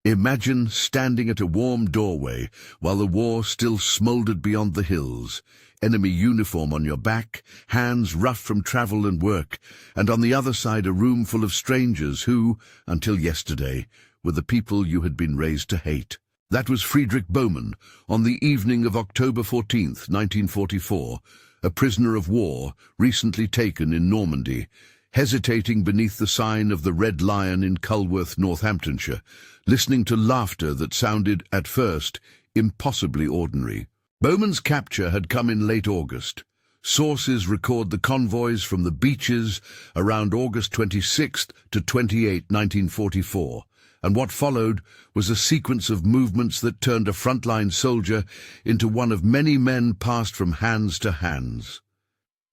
Imagine standing at a warm doorway while the war still smouldered beyond the hills, enemy uniform on your back, hands rough from travel and work, and on the other side a room full of strangers who, until yesterday, were the people you had been raised to hate. That was Friedrich Bowman, on the evening of October 14th, 1944, a prisoner of war recently taken in Normandy, hesitating beneath the sign of the Red Lion in Culworth, Northamptonshire, listening to laughter that sounded, at first, impossibly ordinary. Bowman's capture had come in late August. Sources record the convoys from the beaches around August 26 to 28, 1944, and what followed was a sequence of movements that turned a frontline soldier into one of many men passed from hands to hands.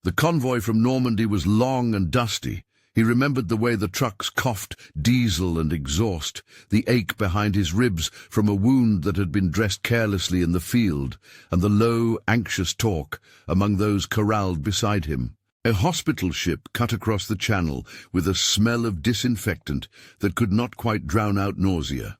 The convoy from Normandy was long and dusty. He remembered the way the trucks coughed diesel and exhaust, the ache behind his ribs from a wound that had been dressed carelessly in the field, and the low, anxious talk among those corralled beside him. A hospital ship cut across the channel with a smell of disinfectant that could not quite drown out nausea.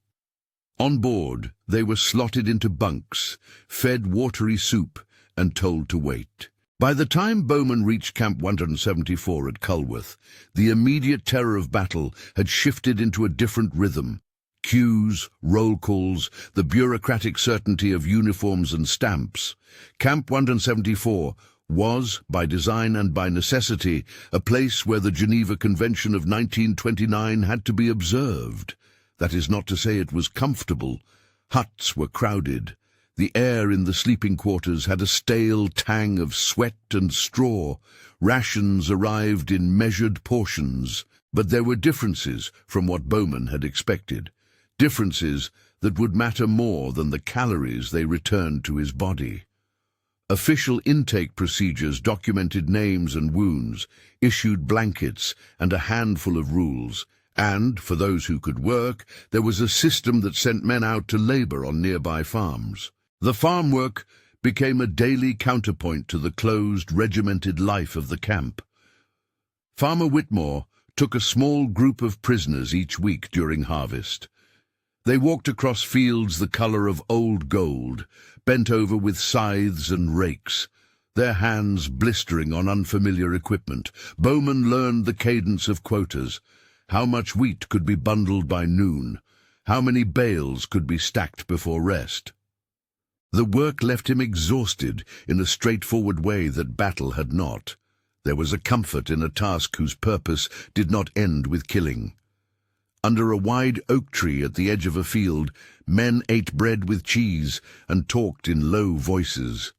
On board, they were slotted into bunks, fed watery soup, and told to wait. By the time Bowman reached Camp 174 at Culworth, the immediate terror of battle had shifted into a different rhythm. Queues, roll calls, the bureaucratic certainty of uniforms and stamps. Camp 174 was, by design and by necessity, a place where the Geneva Convention of 1929 had to be observed. That is not to say it was comfortable. Huts were crowded. The air in the sleeping quarters had a stale tang of sweat and straw. Rations arrived in measured portions. But there were differences from what Bowman had expected. Differences that would matter more than the calories they returned to his body. Official intake procedures documented names and wounds, issued blankets and a handful of rules. And, for those who could work, there was a system that sent men out to labor on nearby farms. The farm work became a daily counterpoint to the closed, regimented life of the camp. Farmer Whitmore took a small group of prisoners each week during harvest. They walked across fields the color of old gold, bent over with scythes and rakes, their hands blistering on unfamiliar equipment. Bowman learned the cadence of quotas, how much wheat could be bundled by noon, how many bales could be stacked before rest. The work left him exhausted in a straightforward way that battle had not. There was a comfort in a task whose purpose did not end with killing. Under a wide oak tree at the edge of a field, men ate bread with cheese and talked in low voices.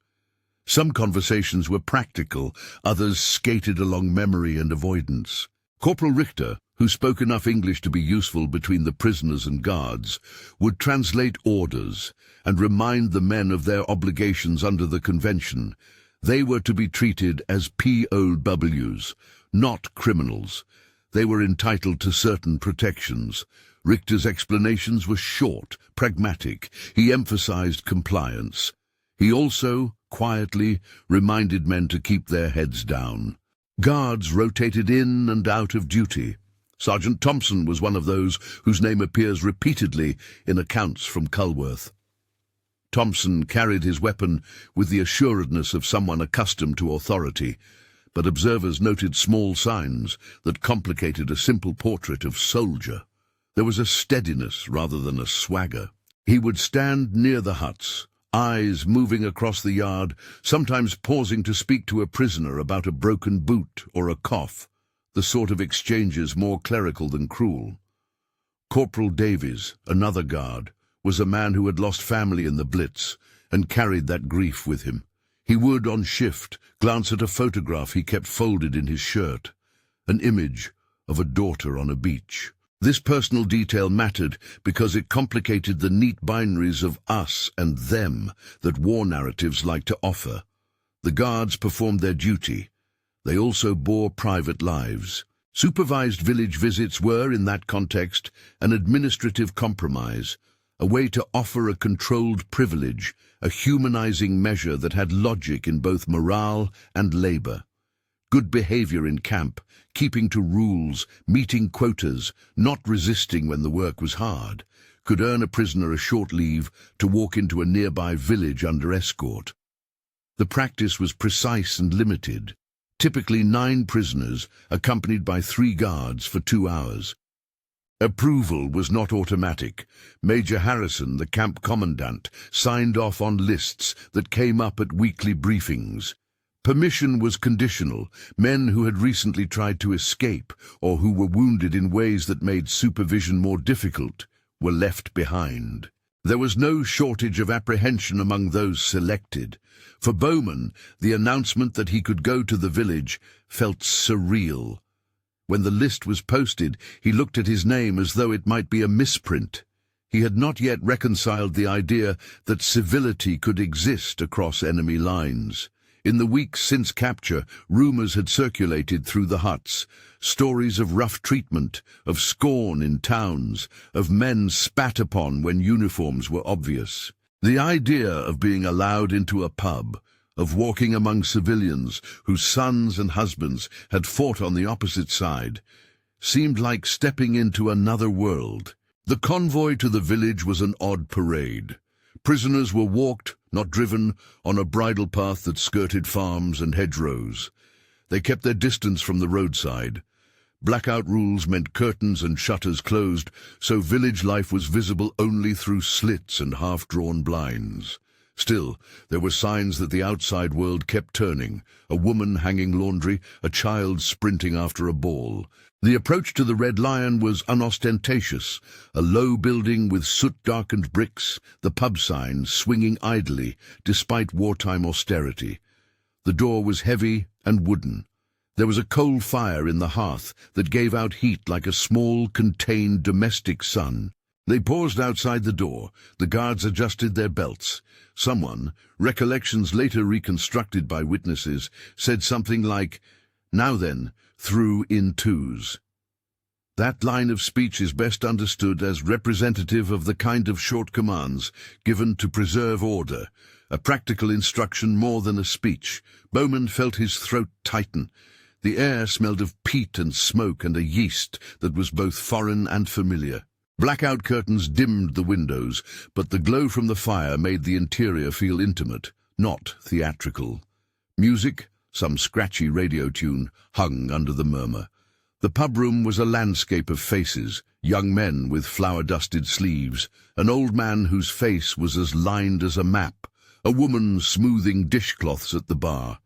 Some conversations were practical, others skated along memory and avoidance. Corporal Richter, who spoke enough English to be useful between the prisoners and guards, would translate orders and remind the men of their obligations under the convention. They were to be treated as POWs, not criminals. They were entitled to certain protections. Richter's explanations were short, pragmatic. He emphasized compliance. He also, quietly, reminded men to keep their heads down. Guards rotated in and out of duty. Sergeant Thompson was one of those whose name appears repeatedly in accounts from Culworth. Thompson carried his weapon with the assuredness of someone accustomed to authority, but observers noted small signs that complicated a simple portrait of soldier. There was a steadiness rather than a swagger. He would stand near the huts, eyes moving across the yard, sometimes pausing to speak to a prisoner about a broken boot or a cough, the sort of exchanges more clerical than cruel. Corporal Davies, another guard, was a man who had lost family in the Blitz and carried that grief with him. He would, on shift, glance at a photograph he kept folded in his shirt, an image of a daughter on a beach. This personal detail mattered because it complicated the neat binaries of us and them that war narratives like to offer. The guards performed their duty. They also bore private lives. Supervised village visits were, in that context, an administrative compromise, a way to offer a controlled privilege, a humanizing measure that had logic in both morale and labor. Good behavior in camp, keeping to rules, meeting quotas, not resisting when the work was hard, could earn a prisoner a short leave to walk into a nearby village under escort. The practice was precise and limited, typically 9 prisoners accompanied by 3 guards for 2 hours. Approval was not automatic. Major Harrison, the camp commandant, signed off on lists that came up at weekly briefings. Permission was conditional. Men who had recently tried to escape or who were wounded in ways that made supervision more difficult were left behind. There was no shortage of apprehension among those selected. For Bowman, the announcement that he could go to the village felt surreal. When the list was posted, he looked at his name as though it might be a misprint. He had not yet reconciled the idea that civility could exist across enemy lines. In the weeks since capture, rumors had circulated through the huts, stories of rough treatment, of scorn in towns, of men spat upon when uniforms were obvious. The idea of being allowed into a pub, of walking among civilians whose sons and husbands had fought on the opposite side, seemed like stepping into another world. The convoy to the village was an odd parade. Prisoners were walked, not driven, on a bridle path that skirted farms and hedgerows. They kept their distance from the roadside. Blackout rules meant curtains and shutters closed, so village life was visible only through slits and half-drawn blinds. Still, there were signs that the outside world kept turning, a woman hanging laundry, a child sprinting after a ball. The approach to the Red Lion was unostentatious, a low building with soot-darkened bricks, the pub sign swinging idly despite wartime austerity. The door was heavy and wooden. There was a coal fire in the hearth that gave out heat like a small, contained domestic sun. They paused outside the door. The guards adjusted their belts. Someone, recollections later reconstructed by witnesses, said something like, "Now then, through in 2s." That line of speech is best understood as representative of the kind of short commands given to preserve order, a practical instruction more than a speech. Bowman felt his throat tighten. The air smelled of peat and smoke and a yeast that was both foreign and familiar. Blackout curtains dimmed the windows, but the glow from the fire made the interior feel intimate, not theatrical. Music, some scratchy radio tune, hung under the murmur. The pub room was a landscape of faces, young men with flour-dusted sleeves, an old man whose face was as lined as a map, a woman smoothing dishcloths at the bar.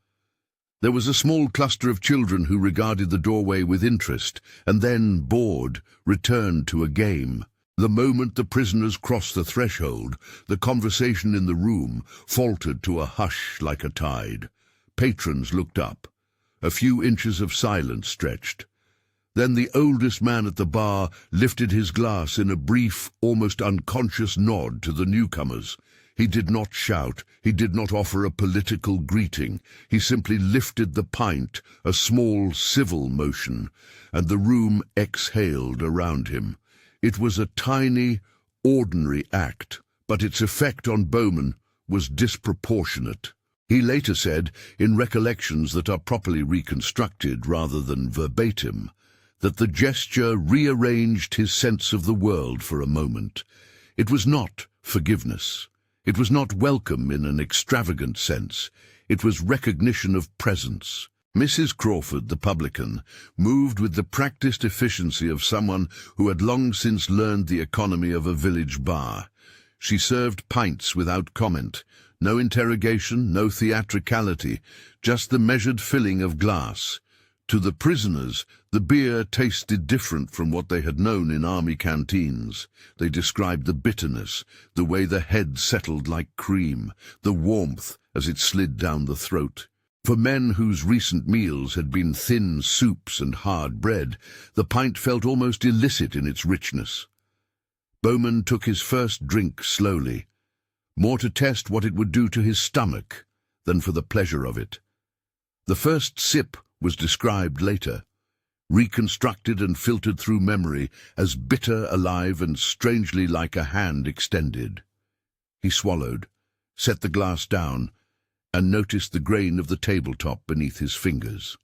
There was a small cluster of children who regarded the doorway with interest, and then, bored, returned to a game. The moment the prisoners crossed the threshold, the conversation in the room faltered to a hush like a tide. Patrons looked up. A few inches of silence stretched. Then the oldest man at the bar lifted his glass in a brief, almost unconscious nod to the newcomers. He did not shout, he did not offer a political greeting. He simply lifted the pint, a small civil motion, and the room exhaled around him. It was a tiny, ordinary act, but its effect on Bowman was disproportionate. He later said, in recollections that are properly reconstructed rather than verbatim, that the gesture rearranged his sense of the world for a moment. It was not forgiveness. It was not welcome in an extravagant sense. It was recognition of presence. Mrs. Crawford, the publican, moved with the practiced efficiency of someone who had long since learned the economy of a village bar. She served pints without comment. No interrogation, no theatricality, just the measured filling of glass. To the prisoners, the beer tasted different from what they had known in army canteens. They described the bitterness, the way the head settled like cream, the warmth as it slid down the throat. For men whose recent meals had been thin soups and hard bread, the pint felt almost illicit in its richness. Bowman took his first drink slowly, more to test what it would do to his stomach than for the pleasure of it. The first sip was described later, reconstructed and filtered through memory as bitter, alive, and strangely like a hand extended. He swallowed, set the glass down, and noticed the grain of the tabletop beneath his fingers.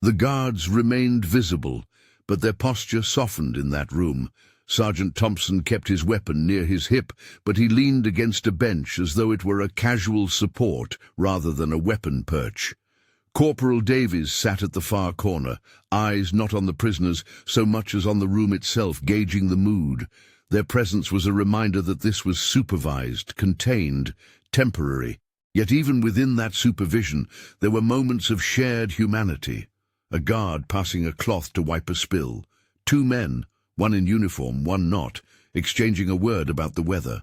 The guards remained visible, but their posture softened in that room, Sergeant Thompson kept his weapon near his hip, but he leaned against a bench as though it were a casual support rather than a weapon perch. Corporal Davies sat at the far corner, eyes not on the prisoners so much as on the room itself, gauging the mood. Their presence was a reminder that this was supervised, contained, temporary. Yet even within that supervision, there were moments of shared humanity. A guard passing a cloth to wipe a spill. Two men, one in uniform, one not, exchanging a word about the weather.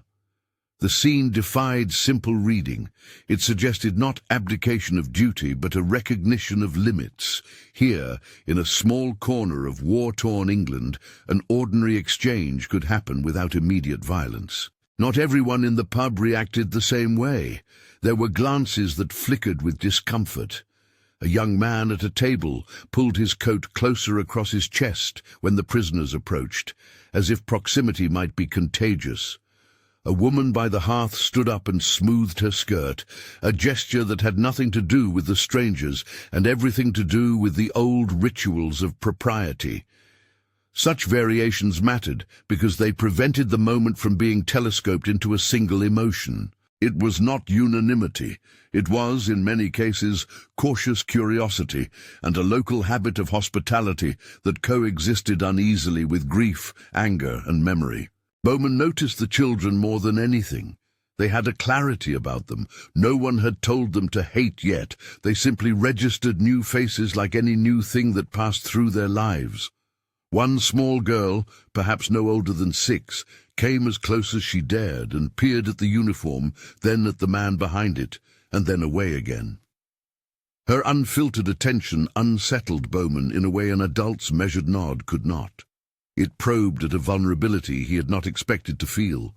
The scene defied simple reading. It suggested not abdication of duty, but a recognition of limits. Here, in a small corner of war-torn England, an ordinary exchange could happen without immediate violence. Not everyone in the pub reacted the same way. There were glances that flickered with discomfort. A young man at a table pulled his coat closer across his chest when the prisoners approached, as if proximity might be contagious. A woman by the hearth stood up and smoothed her skirt, a gesture that had nothing to do with the strangers and everything to do with the old rituals of propriety. Such variations mattered because they prevented the moment from being telescoped into a single emotion. It was not unanimity. It was, in many cases, cautious curiosity and a local habit of hospitality that coexisted uneasily with grief, anger, and memory. Bowman noticed the children more than anything. They had a clarity about them. No one had told them to hate yet. They simply registered new faces like any new thing that passed through their lives. One small girl, perhaps no older than 6, came as close as she dared and peered at the uniform, then at the man behind it, and then away again. Her unfiltered attention unsettled Bowman in a way an adult's measured nod could not. It probed at a vulnerability he had not expected to feel.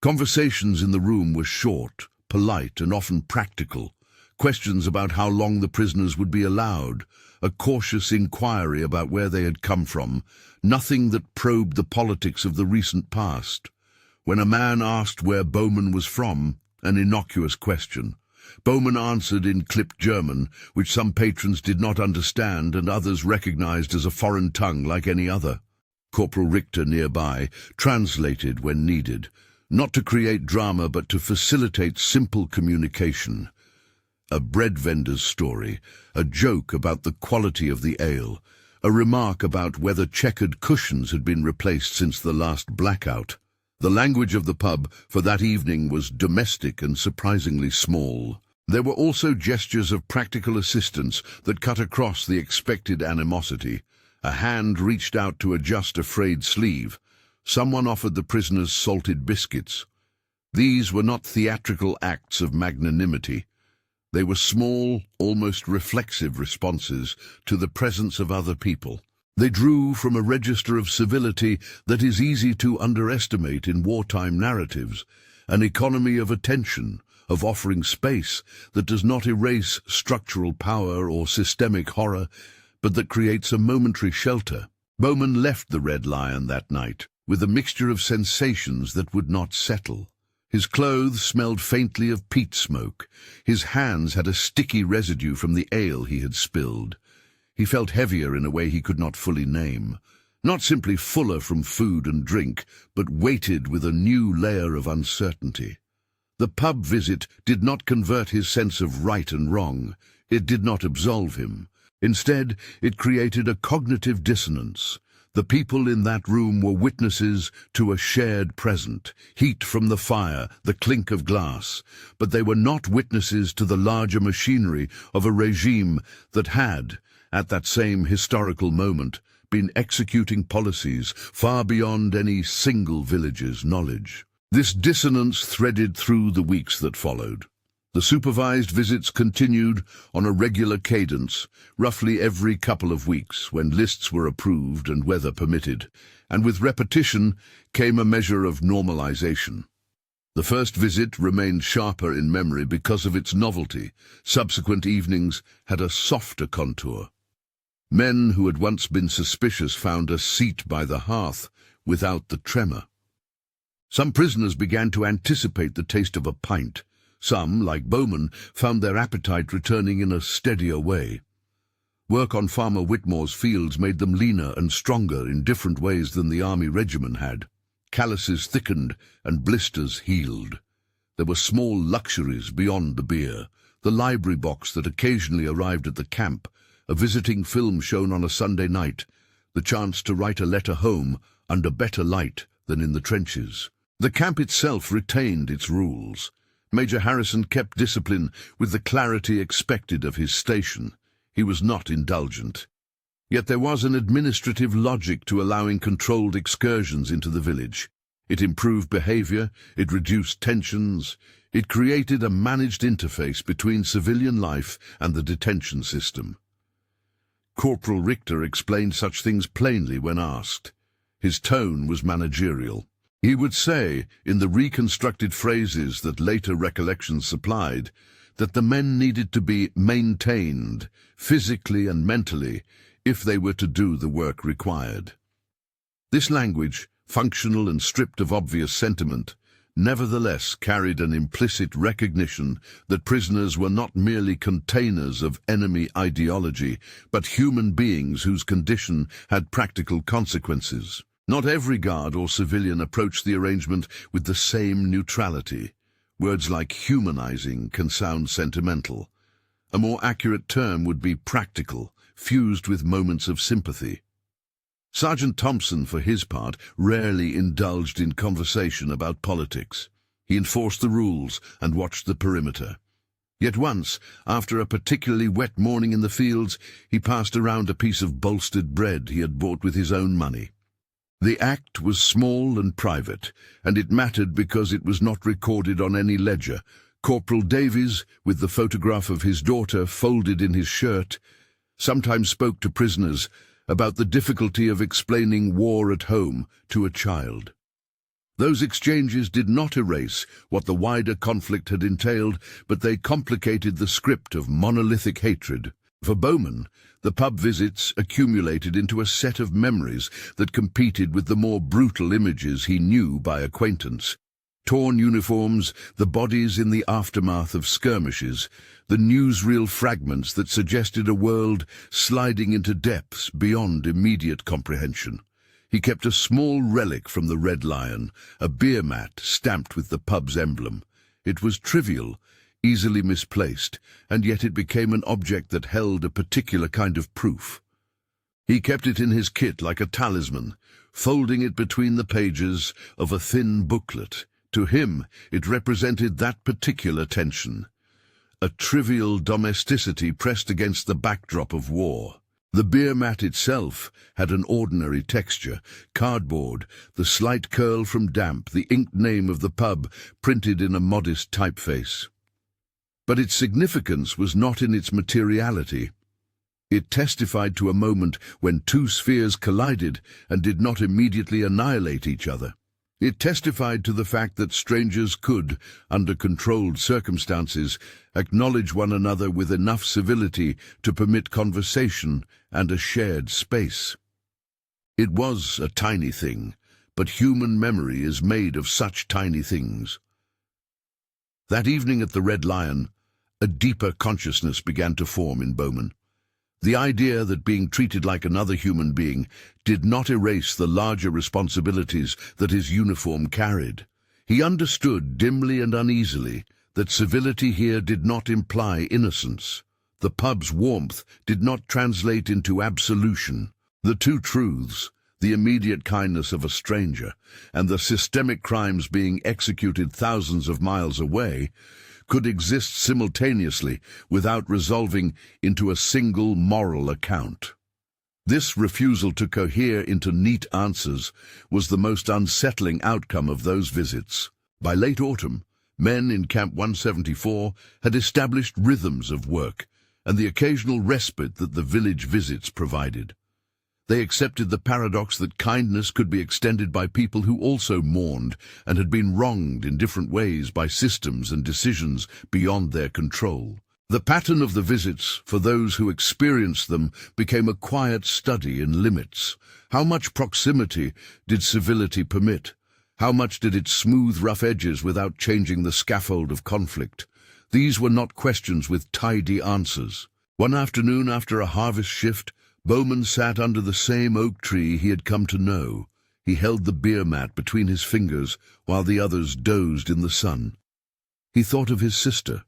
Conversations in the room were short, polite, and often practical. Questions about how long the prisoners would be allowed, a cautious inquiry about where they had come from, nothing that probed the politics of the recent past. When a man asked where Bowman was from, an innocuous question, Bowman answered in clipped German, which some patrons did not understand and others recognized as a foreign tongue like any other. Corporal Richter nearby translated when needed, not to create drama but to facilitate simple communication. A bread vendor's story, a joke about the quality of the ale, a remark about whether checkered cushions had been replaced since the last blackout. The language of the pub for that evening was domestic and surprisingly small. There were also gestures of practical assistance that cut across the expected animosity. A hand reached out to adjust a frayed sleeve. Someone offered the prisoners salted biscuits. These were not theatrical acts of magnanimity. They were small, almost reflexive responses to the presence of other people. They drew from a register of civility that is easy to underestimate in wartime narratives, an economy of attention, of offering space that does not erase structural power or systemic horror, but that creates a momentary shelter. Bowman left the Red Lion that night with a mixture of sensations that would not settle. His clothes smelled faintly of peat smoke. His hands had a sticky residue from the ale he had spilled. He felt heavier in a way he could not fully name. Not simply fuller from food and drink, but weighted with a new layer of uncertainty. The pub visit did not convert his sense of right and wrong. It did not absolve him. Instead, it created a cognitive dissonance. The people in that room were witnesses to a shared present, heat from the fire, the clink of glass, but they were not witnesses to the larger machinery of a regime that had, at that same historical moment, been executing policies far beyond any single village's knowledge. This dissonance threaded through the weeks that followed. The supervised visits continued on a regular cadence, roughly every couple of weeks, when lists were approved and weather permitted, and with repetition came a measure of normalization. The first visit remained sharper in memory because of its novelty. Subsequent evenings had a softer contour. Men who had once been suspicious found a seat by the hearth without the tremor. Some prisoners began to anticipate the taste of a pint. Some, like Bowman, found their appetite returning in a steadier way. Work on Farmer Whitmore's fields made them leaner and stronger in different ways than the army regimen had. Calluses thickened and blisters healed. There were small luxuries beyond the beer, the library box that occasionally arrived at the camp, a visiting film shown on a Sunday night, the chance to write a letter home under better light than in the trenches. The camp itself retained its rules. Major Harrison kept discipline with the clarity expected of his station. He was not indulgent. Yet there was an administrative logic to allowing controlled excursions into the village. It improved behavior, it reduced tensions, it created a managed interface between civilian life and the detention system. Corporal Richter explained such things plainly when asked. His tone was managerial. He would say, in the reconstructed phrases that later recollections supplied, that the men needed to be maintained, physically and mentally, if they were to do the work required. This language, functional and stripped of obvious sentiment, nevertheless carried an implicit recognition that prisoners were not merely containers of enemy ideology, but human beings whose condition had practical consequences. Not every guard or civilian approached the arrangement with the same neutrality. Words like humanizing can sound sentimental. A more accurate term would be practical, fused with moments of sympathy. Sergeant Thompson, for his part, rarely indulged in conversation about politics. He enforced the rules and watched the perimeter. Yet once, after a particularly wet morning in the fields, he passed around a piece of bolstered bread he had bought with his own money. The act was small and private, and it mattered because it was not recorded on any ledger. Corporal Davies, with the photograph of his daughter folded in his shirt, sometimes spoke to prisoners about the difficulty of explaining war at home to a child. Those exchanges did not erase what the wider conflict had entailed, but they complicated the script of monolithic hatred. For Bowman, the pub visits accumulated into a set of memories that competed with the more brutal images he knew by acquaintance. Torn uniforms, the bodies in the aftermath of skirmishes, the newsreel fragments that suggested a world sliding into depths beyond immediate comprehension. He kept a small relic from the Red Lion, a beer mat stamped with the pub's emblem. It was trivial, easily misplaced, and yet it became an object that held a particular kind of proof. He kept it in his kit like a talisman, folding it between the pages of a thin booklet. To him, it represented that particular tension, a trivial domesticity pressed against the backdrop of war. The beer mat itself had an ordinary texture, cardboard, the slight curl from damp, the inked name of the pub printed in a modest typeface. But its significance was not in its materiality. It testified to a moment when two spheres collided and did not immediately annihilate each other. It testified to the fact that strangers could, under controlled circumstances, acknowledge one another with enough civility to permit conversation and a shared space. It was a tiny thing, but human memory is made of such tiny things. That evening at the Red Lion, a deeper consciousness began to form in Bowman. The idea that being treated like another human being did not erase the larger responsibilities that his uniform carried. He understood dimly and uneasily that civility here did not imply innocence. The pub's warmth did not translate into absolution. The two truths, the immediate kindness of a stranger and the systemic crimes being executed thousands of miles away, could exist simultaneously without resolving into a single moral account. This refusal to cohere into neat answers was the most unsettling outcome of those visits. By late autumn, men in Camp 174 had established rhythms of work and the occasional respite that the village visits provided. They accepted the paradox that kindness could be extended by people who also mourned and had been wronged in different ways by systems and decisions beyond their control. The pattern of the visits, for those who experienced them, became a quiet study in limits. How much proximity did civility permit? How much did it smooth rough edges without changing the scaffold of conflict? These were not questions with tidy answers. One afternoon after a harvest shift, Bowman sat under the same oak tree he had come to know. He held the beer mat between his fingers while the others dozed in the sun. He thought of his sister.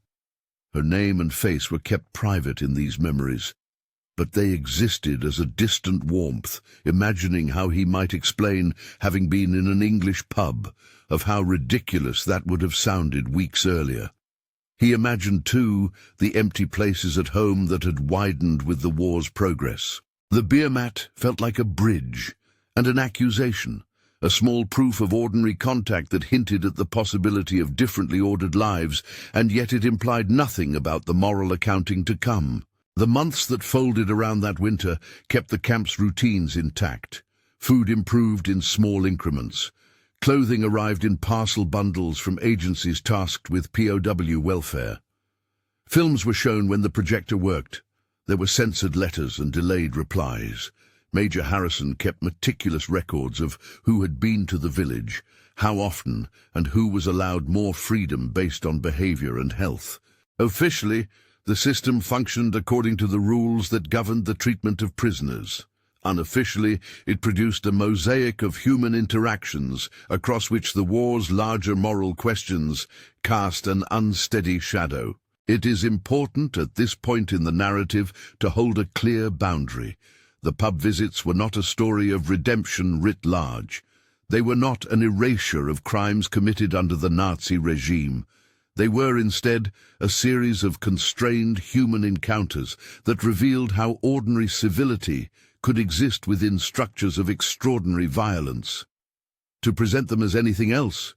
Her name and face were kept private in these memories, but they existed as a distant warmth, imagining how he might explain having been in an English pub, of how ridiculous that would have sounded weeks earlier. He imagined, too, the empty places at home that had widened with the war's progress. The beer mat felt like a bridge and an accusation, a small proof of ordinary contact that hinted at the possibility of differently ordered lives, and yet it implied nothing about the moral accounting to come. The months that folded around that winter kept the camp's routines intact. Food improved in small increments. Clothing arrived in parcel bundles from agencies tasked with POW welfare. Films were shown when the projector worked. There were censored letters and delayed replies. Major Harrison kept meticulous records of who had been to the village, how often, and who was allowed more freedom based on behavior and health. Officially, the system functioned according to the rules that governed the treatment of prisoners. Unofficially, it produced a mosaic of human interactions across which the war's larger moral questions cast an unsteady shadow. It is important at this point in the narrative to hold a clear boundary. The pub visits were not a story of redemption writ large. They were not an erasure of crimes committed under the Nazi regime. They were instead a series of constrained human encounters that revealed how ordinary civility could exist within structures of extraordinary violence. To present them as anything else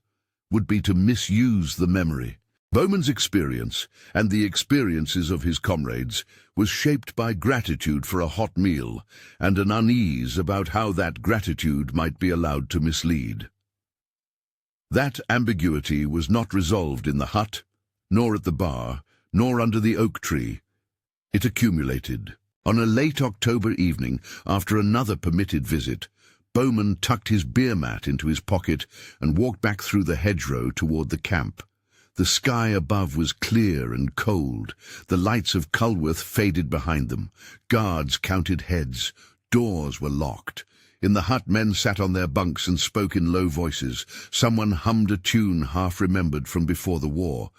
would be to misuse the memory. Bowman's experience, and the experiences of his comrades, was shaped by gratitude for a hot meal and an unease about how that gratitude might be allowed to mislead. That ambiguity was not resolved in the hut, nor at the bar, nor under the oak tree. It accumulated. On a late October evening, after another permitted visit, Bowman tucked his beer mat into his pocket and walked back through the hedgerow toward the camp. The sky above was clear and cold. The lights of Culworth faded behind them. Guards counted heads. Doors were locked. In the hut, men sat on their bunks and spoke in low voices. Someone hummed a tune half-remembered from before the war.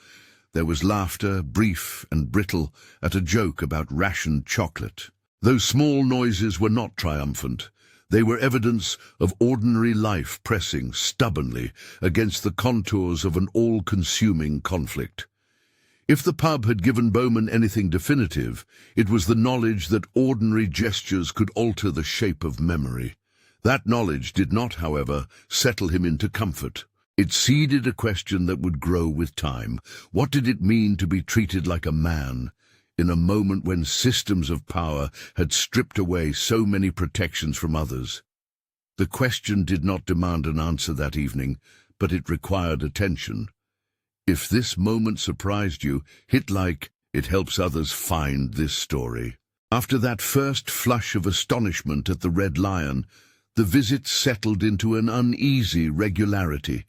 There was laughter, brief and brittle, at a joke about rationed chocolate. Those small noises were not triumphant. They were evidence of ordinary life pressing stubbornly against the contours of an all-consuming conflict. If the pub had given Bowman anything definitive, it was the knowledge that ordinary gestures could alter the shape of memory. That knowledge did not, however, settle him into comfort. It seeded a question that would grow with time. What did it mean to be treated like a man in a moment when systems of power had stripped away so many protections from others? The question did not demand an answer that evening, but it required attention. If this moment surprised you, hit like. It helps others find this story. After that first flush of astonishment at the Red Lion, the visit settled into an uneasy regularity.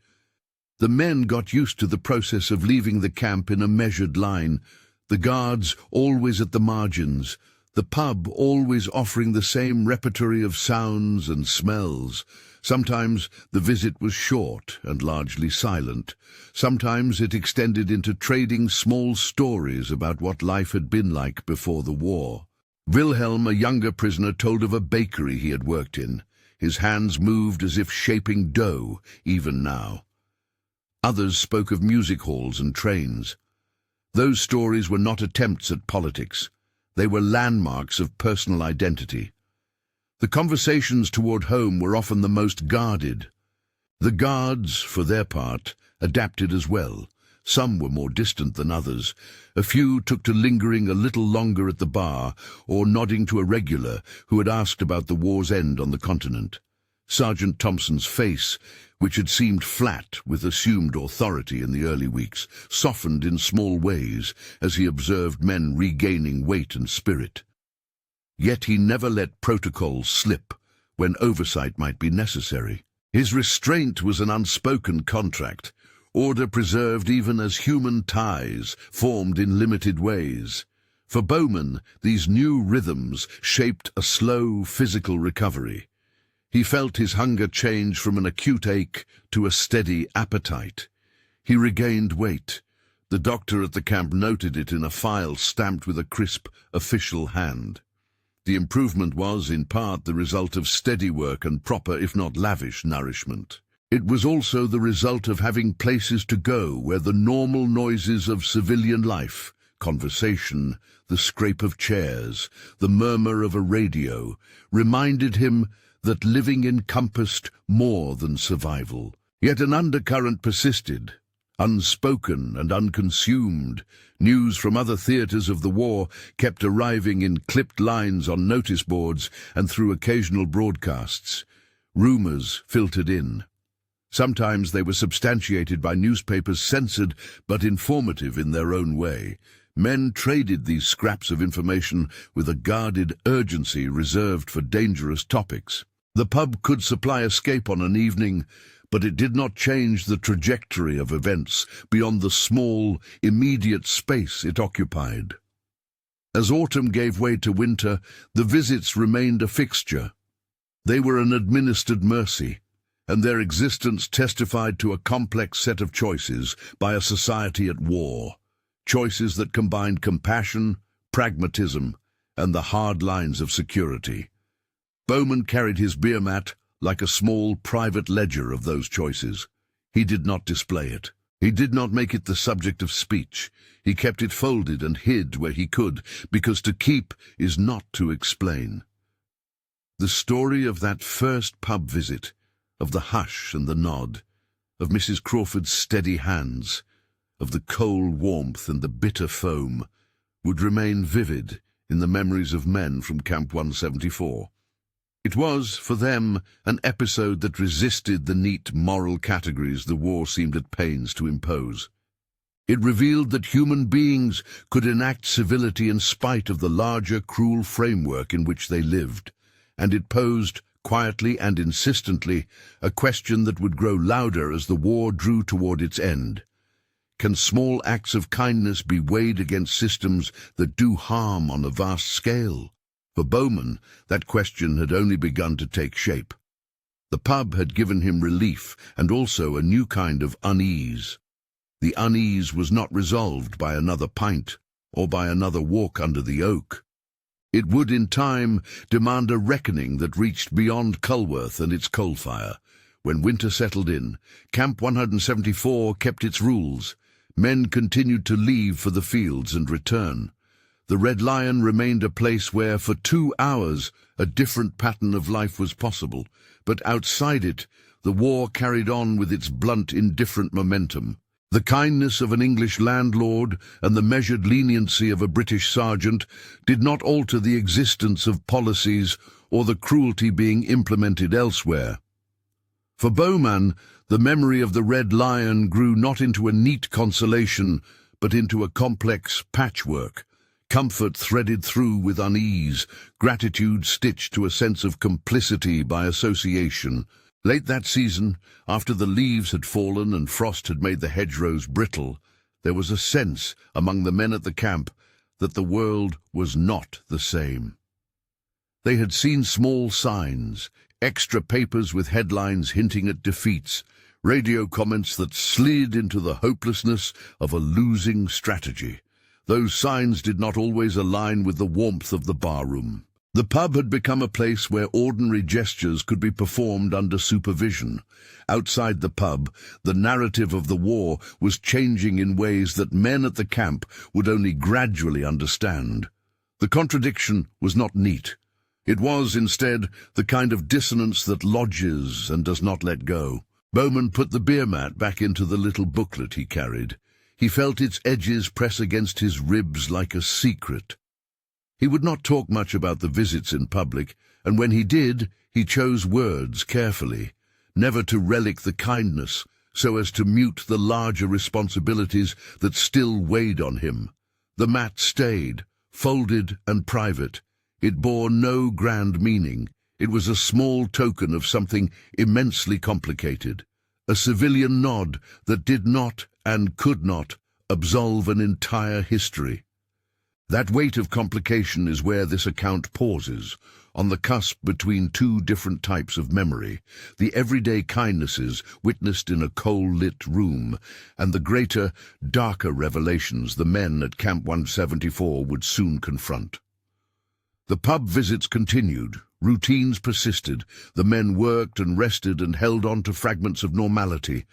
The men got used to the process of leaving the camp in a measured line, the guards always at the margins, the pub always offering the same repertory of sounds and smells. Sometimes the visit was short and largely silent. Sometimes it extended into trading small stories about what life had been like before the war. Wilhelm, a younger prisoner, told of a bakery he had worked in. His hands moved as if shaping dough, even now. Others spoke of music halls and trains. Those stories were not attempts at politics. They were landmarks of personal identity. The conversations toward home were often the most guarded. The guards, for their part, adapted as well. Some were more distant than others. A few took to lingering a little longer at the bar or nodding to a regular who had asked about the war's end on the continent. Sergeant Thompson's face, which had seemed flat with assumed authority in the early weeks, softened in small ways as he observed men regaining weight and spirit. Yet he never let protocols slip when oversight might be necessary. His restraint was an unspoken contract, order preserved even as human ties formed in limited ways. For Bowman, these new rhythms shaped a slow physical recovery. He felt his hunger change from an acute ache to a steady appetite. He regained weight. The doctor at the camp noted it in a file stamped with a crisp, official hand. The improvement was, in part, the result of steady work and proper, if not lavish, nourishment. It was also the result of having places to go where the normal noises of civilian life, conversation, the scrape of chairs, the murmur of a radio, reminded him that living encompassed more than survival. Yet an undercurrent persisted. Unspoken and unconsumed, news from other theatres of the war kept arriving in clipped lines on notice boards and through occasional broadcasts. Rumours filtered in. Sometimes they were substantiated by newspapers censored but informative in their own way. Men traded these scraps of information with a guarded urgency reserved for dangerous topics. The pub could supply escape on an evening, but it did not change the trajectory of events beyond the small, immediate space it occupied. As autumn gave way to winter, the visits remained a fixture. They were an administered mercy, and their existence testified to a complex set of choices by a society at war, choices that combined compassion, pragmatism, and the hard lines of security. Bowman carried his beer mat like a small private ledger of those choices. He did not display it. He did not make it the subject of speech. He kept it folded and hid where he could, because to keep is not to explain. The story of that first pub visit, of the hush and the nod, of Mrs. Crawford's steady hands, of the cold warmth and the bitter foam, would remain vivid in the memories of men from Camp 174. It was, for them, an episode that resisted the neat moral categories the war seemed at pains to impose. It revealed that human beings could enact civility in spite of the larger, cruel framework in which they lived, and it posed, quietly and insistently, a question that would grow louder as the war drew toward its end. Can small acts of kindness be weighed against systems that do harm on a vast scale? For Bowman, that question had only begun to take shape. The pub had given him relief and also a new kind of unease. The unease was not resolved by another pint or by another walk under the oak. It would, in time, demand a reckoning that reached beyond Culworth and its coal fire. When winter settled in, Camp 174 kept its rules. Men continued to leave for the fields and return. The Red Lion remained a place where, for 2 hours, a different pattern of life was possible, but outside it, the war carried on with its blunt, indifferent momentum. The kindness of an English landlord and the measured leniency of a British sergeant did not alter the existence of policies or the cruelty being implemented elsewhere. For Bowman, the memory of the Red Lion grew not into a neat consolation, but into a complex patchwork. Comfort threaded through with unease, gratitude stitched to a sense of complicity by association. Late that season, after the leaves had fallen and frost had made the hedgerows brittle, there was a sense among the men at the camp that the world was not the same. They had seen small signs, extra papers with headlines hinting at defeats, radio comments that slid into the hopelessness of a losing strategy. Those signs did not always align with the warmth of the barroom. The pub had become a place where ordinary gestures could be performed under supervision. Outside the pub, the narrative of the war was changing in ways that men at the camp would only gradually understand. The contradiction was not neat. It was, instead, the kind of dissonance that lodges and does not let go. Bowman put the beer mat back into the little booklet he carried. He felt its edges press against his ribs like a secret. He would not talk much about the visits in public, and when he did, he chose words carefully, never to relic the kindness, so as to mute the larger responsibilities that still weighed on him. The mat stayed, folded and private. It bore no grand meaning. It was a small token of something immensely complicated, a civilian nod that did not and could not absolve an entire history. That weight of complication is where this account pauses, on the cusp between two different types of memory, the everyday kindnesses witnessed in a coal-lit room, and the greater, darker revelations the men at Camp 174 would soon confront. The pub visits continued, routines persisted, the men worked and rested and held on to fragments of normality,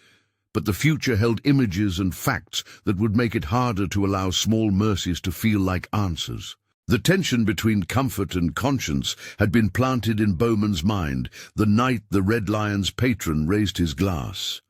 but the future held images and facts that would make it harder to allow small mercies to feel like answers. The tension between comfort and conscience had been planted in Bowman's mind the night the Red Lion's patron raised his glass.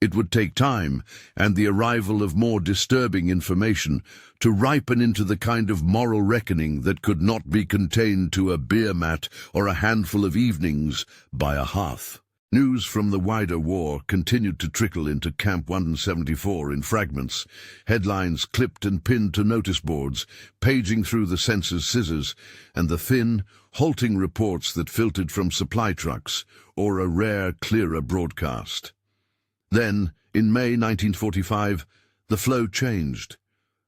It would take time, and the arrival of more disturbing information, to ripen into the kind of moral reckoning that could not be contained to a beer mat or a handful of evenings by a hearth. News from the wider war continued to trickle into Camp 174 in fragments, headlines clipped and pinned to notice boards, paging through the censor's scissors, and the thin, halting reports that filtered from supply trucks, or a rare, clearer broadcast. Then, in May 1945, the flow changed.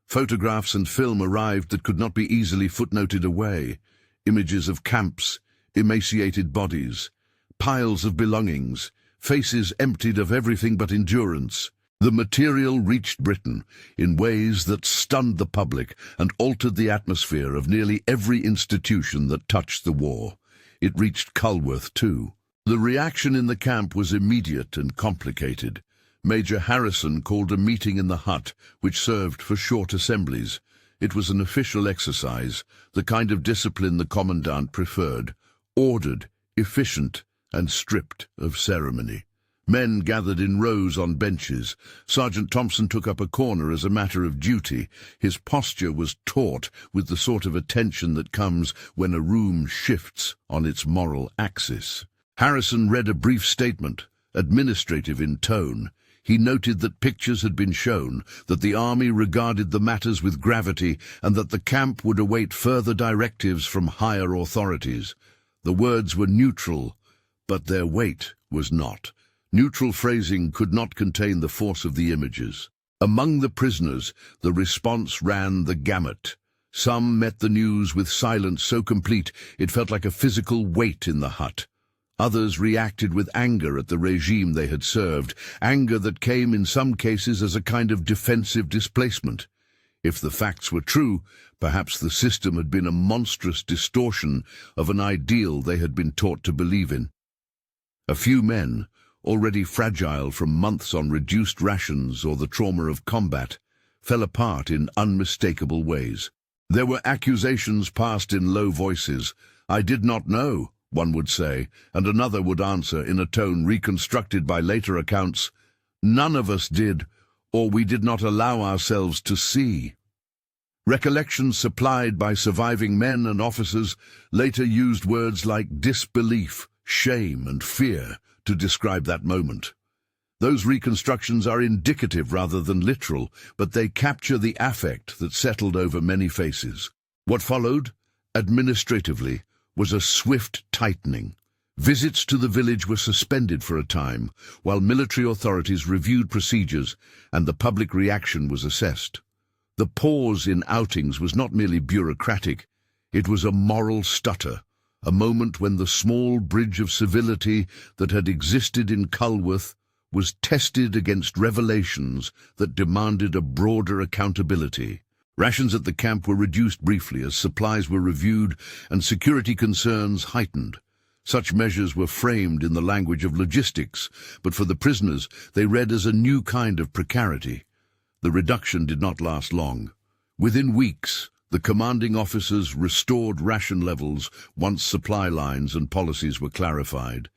Photographs and film arrived that could not be easily footnoted away. Images of camps, emaciated bodies, piles of belongings, faces emptied of everything but endurance. The material reached Britain in ways that stunned the public and altered the atmosphere of nearly every institution that touched the war. It reached Culworth too. The reaction in the camp was immediate and complicated. Major Harrison called a meeting in the hut, which served for short assemblies. It was an official exercise, the kind of discipline the commandant preferred, ordered, efficient, and stripped of ceremony. Men gathered in rows on benches. Sergeant Thompson took up a corner as a matter of duty. His posture was taut with the sort of attention that comes when a room shifts on its moral axis. Harrison read a brief statement, administrative in tone. He noted that pictures had been shown, that the army regarded the matters with gravity, and that the camp would await further directives from higher authorities. The words were neutral, but their weight was not. Neutral phrasing could not contain the force of the images. Among the prisoners, the response ran the gamut. Some met the news with silence so complete it felt like a physical weight in the hut. Others reacted with anger at the regime they had served, anger that came in some cases as a kind of defensive displacement. If the facts were true, perhaps the system had been a monstrous distortion of an ideal they had been taught to believe in. A few men, already fragile from months on reduced rations or the trauma of combat, fell apart in unmistakable ways. There were accusations passed in low voices. "I did not know," one would say, and another would answer in a tone reconstructed by later accounts, "None of us did, or we did not allow ourselves to see." Recollections supplied by surviving men and officers later used words like disbelief, shame, and fear to describe that moment. Those reconstructions are indicative rather than literal, but they capture the affect that settled over many faces. What followed, administratively, was a swift tightening. Visits to the village were suspended for a time, while military authorities reviewed procedures and the public reaction was assessed. The pause in outings was not merely bureaucratic, it was a moral stutter, a moment when the small bridge of civility that had existed in Culworth was tested against revelations that demanded a broader accountability. Rations at the camp were reduced briefly as supplies were reviewed and security concerns heightened. Such measures were framed in the language of logistics, but for the prisoners they read as a new kind of precarity. The reduction did not last long. Within weeks, the commanding officers restored ration levels once supply lines and policies were clarified,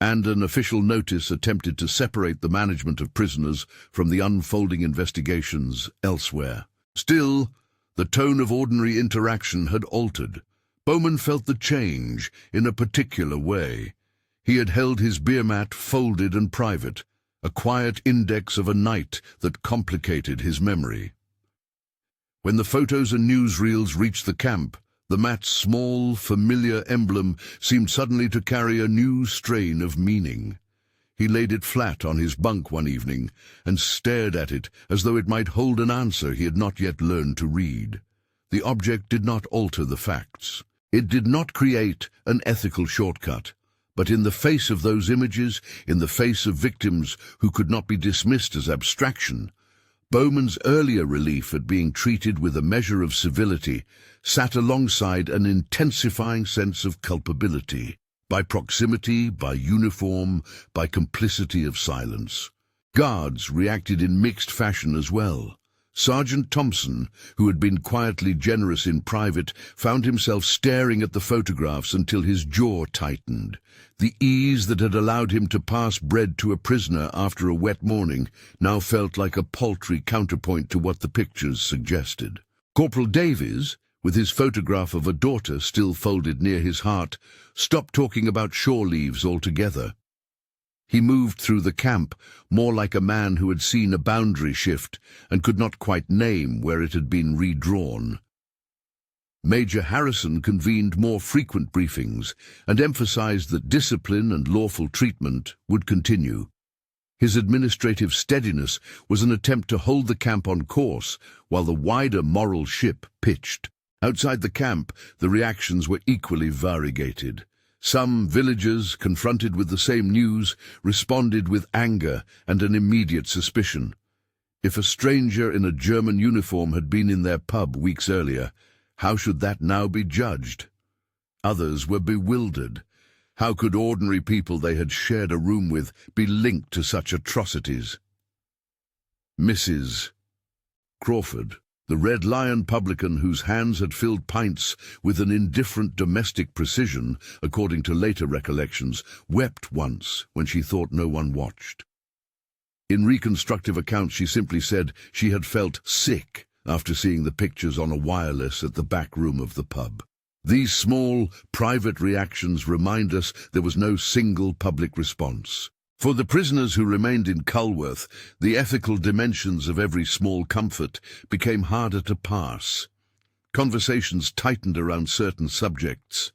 and an official notice attempted to separate the management of prisoners from the unfolding investigations elsewhere. Still, the tone of ordinary interaction had altered. Bowman felt the change in a particular way. He had held his beer mat folded and private, a quiet index of a night that complicated his memory. When the photos and newsreels reached the camp, the mat's small, familiar emblem seemed suddenly to carry a new strain of meaning. He laid it flat on his bunk one evening and stared at it as though it might hold an answer he had not yet learned to read. The object did not alter the facts. It did not create an ethical shortcut. But in the face of those images, in the face of victims who could not be dismissed as abstraction, Bowman's earlier relief at being treated with a measure of civility sat alongside an intensifying sense of culpability, by proximity, by uniform, by complicity of silence. Guards reacted in mixed fashion as well. Sergeant Thompson, who had been quietly generous in private, found himself staring at the photographs until his jaw tightened. The ease that had allowed him to pass bread to a prisoner after a wet morning now felt like a paltry counterpoint to what the pictures suggested. Corporal Davies, with his photograph of a daughter still folded near his heart, stopped talking about shore leaves altogether. He moved through the camp, more like a man who had seen a boundary shift and could not quite name where it had been redrawn. Major Harrison convened more frequent briefings and emphasized that discipline and lawful treatment would continue. His administrative steadiness was an attempt to hold the camp on course while the wider moral ship pitched. Outside the camp, the reactions were equally variegated. Some villagers, confronted with the same news, responded with anger and an immediate suspicion. If a stranger in a German uniform had been in their pub weeks earlier, how should that now be judged? Others were bewildered. How could ordinary people they had shared a room with be linked to such atrocities? Mrs. Crawford, the Red Lion publican whose hands had filled pints with an indifferent domestic precision, according to later recollections, wept once when she thought no one watched. In reconstructive accounts she simply said she had felt sick after seeing the pictures on a wireless at the back room of the pub. These small, private reactions remind us there was no single public response. For the prisoners who remained in Culworth, the ethical dimensions of every small comfort became harder to pass. Conversations tightened around certain subjects.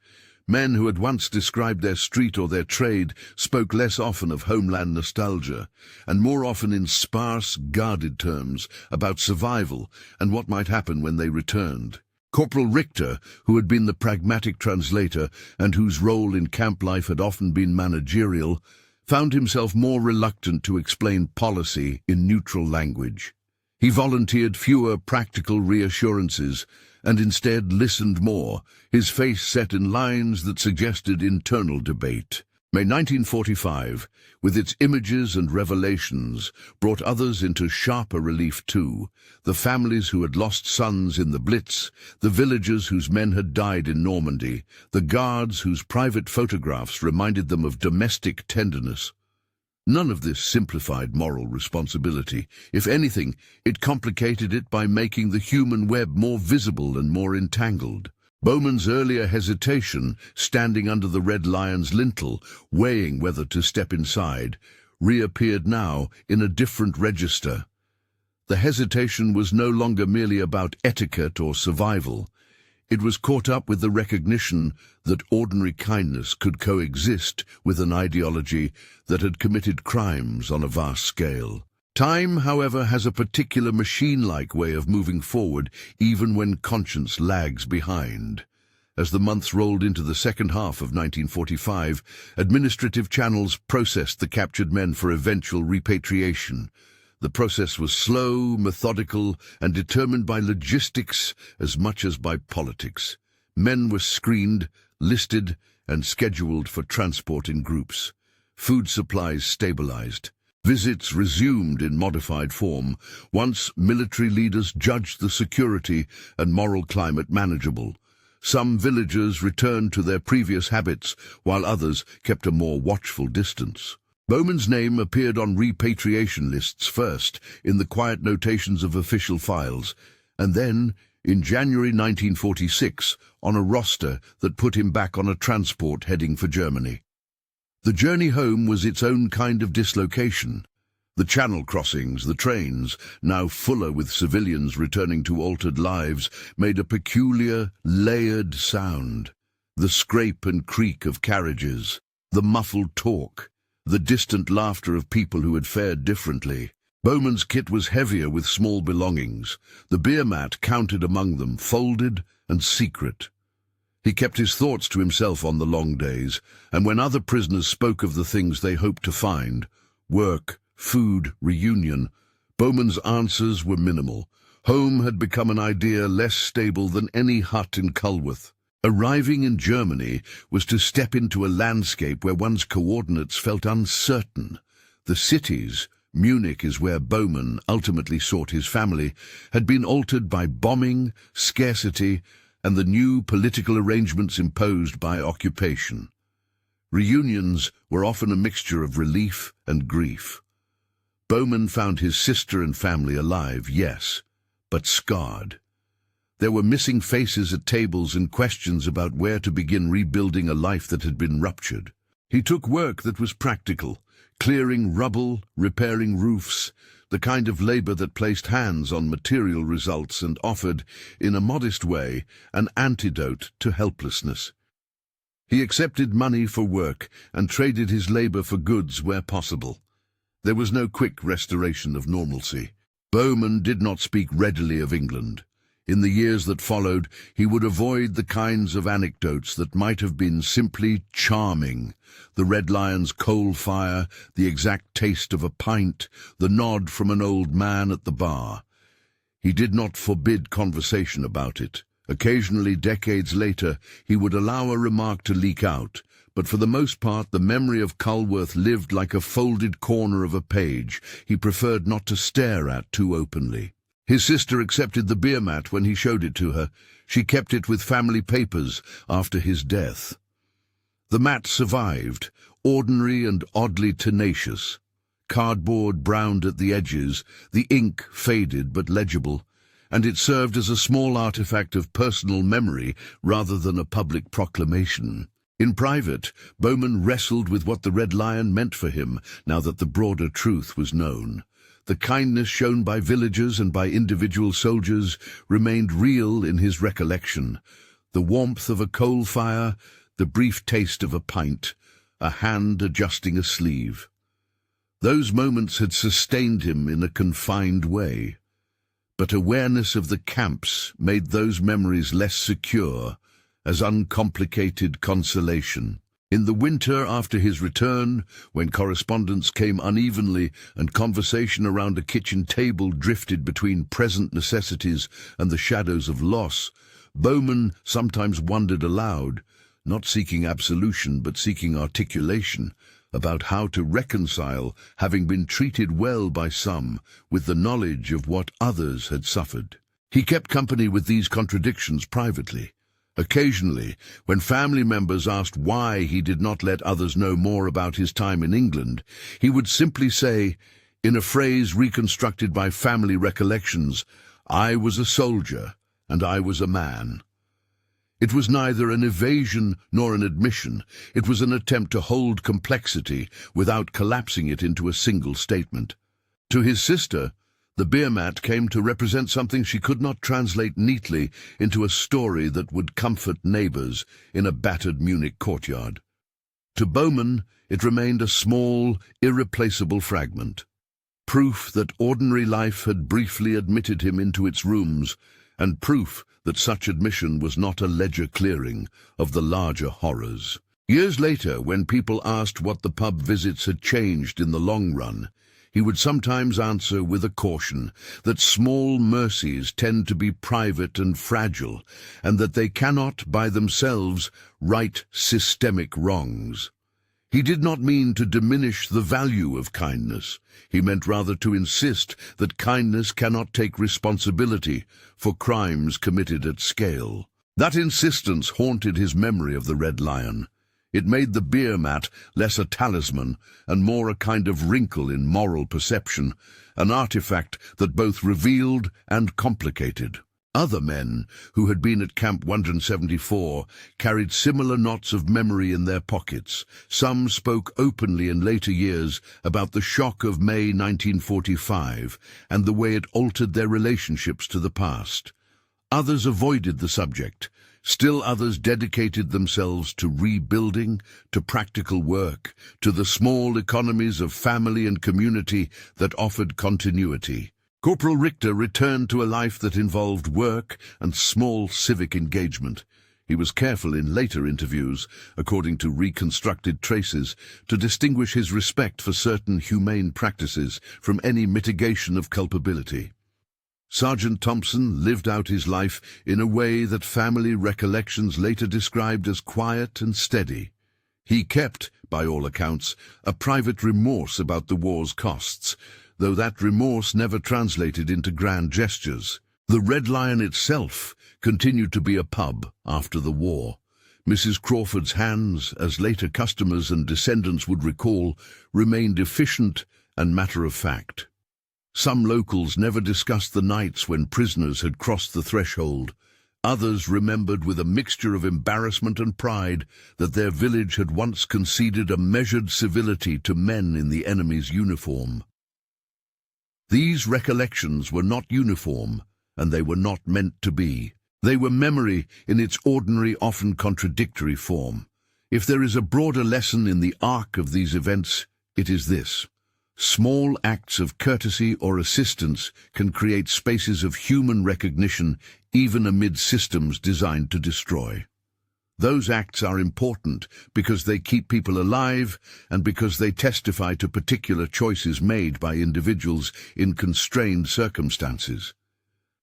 Men who had once described their street or their trade spoke less often of homeland nostalgia, and more often in sparse, guarded terms about survival and what might happen when they returned. Corporal Richter, who had been the pragmatic translator and whose role in camp life had often been managerial, found himself more reluctant to explain policy in neutral language. He volunteered fewer practical reassurances and instead listened more, his face set in lines that suggested internal debate. May 1945, with its images and revelations, brought others into sharper relief too. The families who had lost sons in the Blitz, the villagers whose men had died in Normandy, the guards whose private photographs reminded them of domestic tenderness. None of this simplified moral responsibility. If anything, it complicated it by making the human web more visible and more entangled. Bowman's earlier hesitation, standing under the Red Lion's lintel, weighing whether to step inside, reappeared now in a different register. The hesitation was no longer merely about etiquette or survival. It was caught up with the recognition that ordinary kindness could coexist with an ideology that had committed crimes on a vast scale. Time, however, has a particular machine-like way of moving forward even when conscience lags behind. As the months rolled into the second half of 1945, administrative channels processed the captured men for eventual repatriation. The process was slow, methodical, and determined by logistics as much as by politics. Men were screened, listed, and scheduled for transport in groups. Food supplies stabilized. Visits resumed in modified form, once military leaders judged the security and moral climate manageable. Some villagers returned to their previous habits, while others kept a more watchful distance. Bowman's name appeared on repatriation lists first, in the quiet notations of official files, and then, in January 1946, on a roster that put him back on a transport heading for Germany. The journey home was its own kind of dislocation. The channel crossings, the trains, now fuller with civilians returning to altered lives, made a peculiar, layered sound. The scrape and creak of carriages, the muffled talk, the distant laughter of people who had fared differently. Bowman's kit was heavier with small belongings. The beer mat counted among them, folded and secret. He kept his thoughts to himself on the long days, and when other prisoners spoke of the things they hoped to find, work, food, reunion, Bowman's answers were minimal. Home had become an idea less stable than any hut in Culworth. Arriving in Germany was to step into a landscape where one's coordinates felt uncertain. The cities, Munich is where Bowman ultimately sought his family, had been altered by bombing, scarcity, and the new political arrangements imposed by occupation. Reunions were often a mixture of relief and grief. Bowman found his sister and family alive, yes, but scarred. There were missing faces at tables and questions about where to begin rebuilding a life that had been ruptured. He took work that was practical, clearing rubble, repairing roofs, the kind of labor that placed hands on material results and offered, in a modest way, an antidote to helplessness. He accepted money for work and traded his labor for goods where possible. There was no quick restoration of normalcy. Bowman did not speak readily of England. In the years that followed, he would avoid the kinds of anecdotes that might have been simply charming. The Red Lion's coal fire, the exact taste of a pint, the nod from an old man at the bar. He did not forbid conversation about it. Occasionally, decades later, he would allow a remark to leak out, but for the most part the memory of Culworth lived like a folded corner of a page he preferred not to stare at too openly. His sister accepted the beer mat when he showed it to her. She kept it with family papers after his death. The mat survived, ordinary and oddly tenacious. Cardboard browned at the edges, the ink faded but legible, and it served as a small artifact of personal memory rather than a public proclamation. In private, Bowman wrestled with what the Red Lion meant for him now that the broader truth was known. The kindness shown by villagers and by individual soldiers remained real in his recollection. The warmth of a coal fire, the brief taste of a pint, a hand adjusting a sleeve. Those moments had sustained him in a confined way. But awareness of the camps made those memories less secure, as uncomplicated consolation. In the winter after his return, when correspondence came unevenly and conversation around a kitchen table drifted between present necessities and the shadows of loss, Bowman sometimes wondered aloud, not seeking absolution but seeking articulation, about how to reconcile having been treated well by some with the knowledge of what others had suffered. He kept company with these contradictions privately. Occasionally, when family members asked why he did not let others know more about his time in England, he would simply say, in a phrase reconstructed by family recollections, "I was a soldier, and I was a man." It was neither an evasion nor an admission. It was an attempt to hold complexity without collapsing it into a single statement. To his sister, the beer mat came to represent something she could not translate neatly into a story that would comfort neighbours in a battered Munich courtyard. To Bowman, it remained a small, irreplaceable fragment. Proof that ordinary life had briefly admitted him into its rooms, and proof that such admission was not a ledger clearing of the larger horrors. Years later, when people asked what the pub visits had changed in the long run, he would sometimes answer with a caution that small mercies tend to be private and fragile, and that they cannot, by themselves, right systemic wrongs. He did not mean to diminish the value of kindness. He meant rather to insist that kindness cannot take responsibility for crimes committed at scale. That insistence haunted his memory of the Red Lion. It made the beer mat less a talisman and more a kind of wrinkle in moral perception, an artifact that both revealed and complicated. Other men who had been at Camp 174 carried similar knots of memory in their pockets. Some spoke openly in later years about the shock of May 1945 and the way it altered their relationships to the past. Others avoided the subject. Still others dedicated themselves to rebuilding, to practical work, to the small economies of family and community that offered continuity. Corporal Richter returned to a life that involved work and small civic engagement. He was careful in later interviews, according to reconstructed traces, to distinguish his respect for certain humane practices from any mitigation of culpability. Sergeant Thompson lived out his life in a way that family recollections later described as quiet and steady. He kept, by all accounts, a private remorse about the war's costs, though that remorse never translated into grand gestures. The Red Lion itself continued to be a pub after the war. Mrs. Crawford's hands, as later customers and descendants would recall, remained efficient and matter-of-fact. Some locals never discussed the nights when prisoners had crossed the threshold. Others remembered with a mixture of embarrassment and pride that their village had once conceded a measured civility to men in the enemy's uniform. These recollections were not uniform, and they were not meant to be. They were memory in its ordinary, often contradictory form. If there is a broader lesson in the arc of these events, it is this. Small acts of courtesy or assistance can create spaces of human recognition even amid systems designed to destroy. Those acts are important because they keep people alive and because they testify to particular choices made by individuals in constrained circumstances.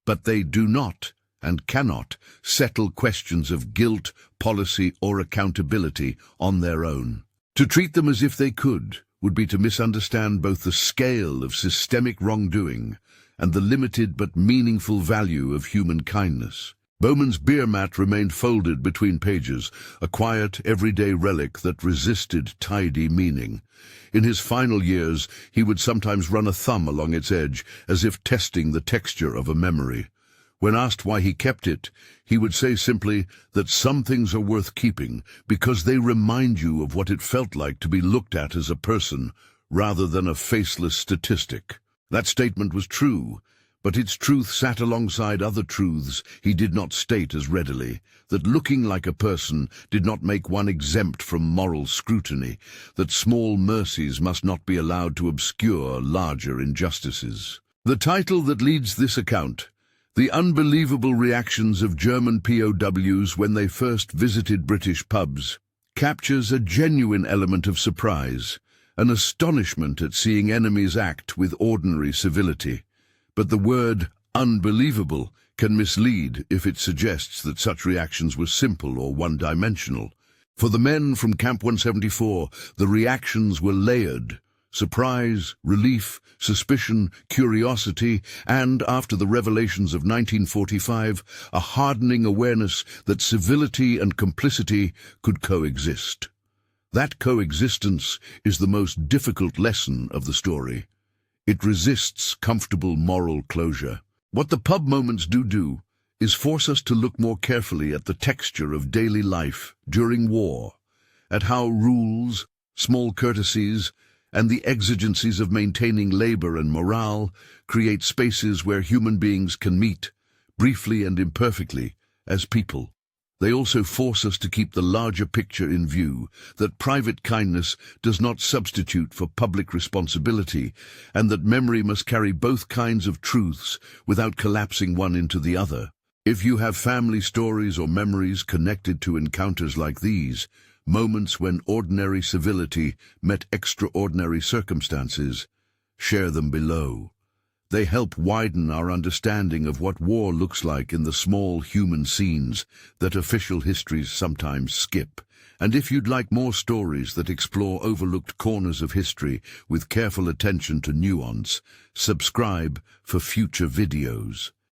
But they do not and cannot settle questions of guilt, policy, or accountability on their own. To treat them as if they could would be to misunderstand both the scale of systemic wrongdoing and the limited but meaningful value of human kindness. Bowman's beer mat remained folded between pages, a quiet, everyday relic that resisted tidy meaning. In his final years, he would sometimes run a thumb along its edge, as if testing the texture of a memory. When asked why he kept it, he would say simply that some things are worth keeping because they remind you of what it felt like to be looked at as a person rather than a faceless statistic. That statement was true, but its truth sat alongside other truths he did not state as readily, that looking like a person did not make one exempt from moral scrutiny, that small mercies must not be allowed to obscure larger injustices. The title that leads this account, The Unbelievable Reactions of German POWs When They First Visited British Pubs, captures a genuine element of surprise, an astonishment at seeing enemies act with ordinary civility. But the word unbelievable can mislead if it suggests that such reactions were simple or one-dimensional. For the men from Camp 174, the reactions were layered. Surprise, relief, suspicion, curiosity, and, after the revelations of 1945, a hardening awareness that civility and complicity could coexist. That coexistence is the most difficult lesson of the story. It resists comfortable moral closure. What the pub moments do is force us to look more carefully at the texture of daily life during war, at how rules, small courtesies, and the exigencies of maintaining labor and morale create spaces where human beings can meet, briefly and imperfectly, as people. They also force us to keep the larger picture in view, that private kindness does not substitute for public responsibility, and that memory must carry both kinds of truths without collapsing one into the other. If you have family stories or memories connected to encounters like these, moments when ordinary civility met extraordinary circumstances, share them below. They help widen our understanding of what war looks like in the small human scenes that official histories sometimes skip. And if you'd like more stories that explore overlooked corners of history with careful attention to nuance, subscribe for future videos.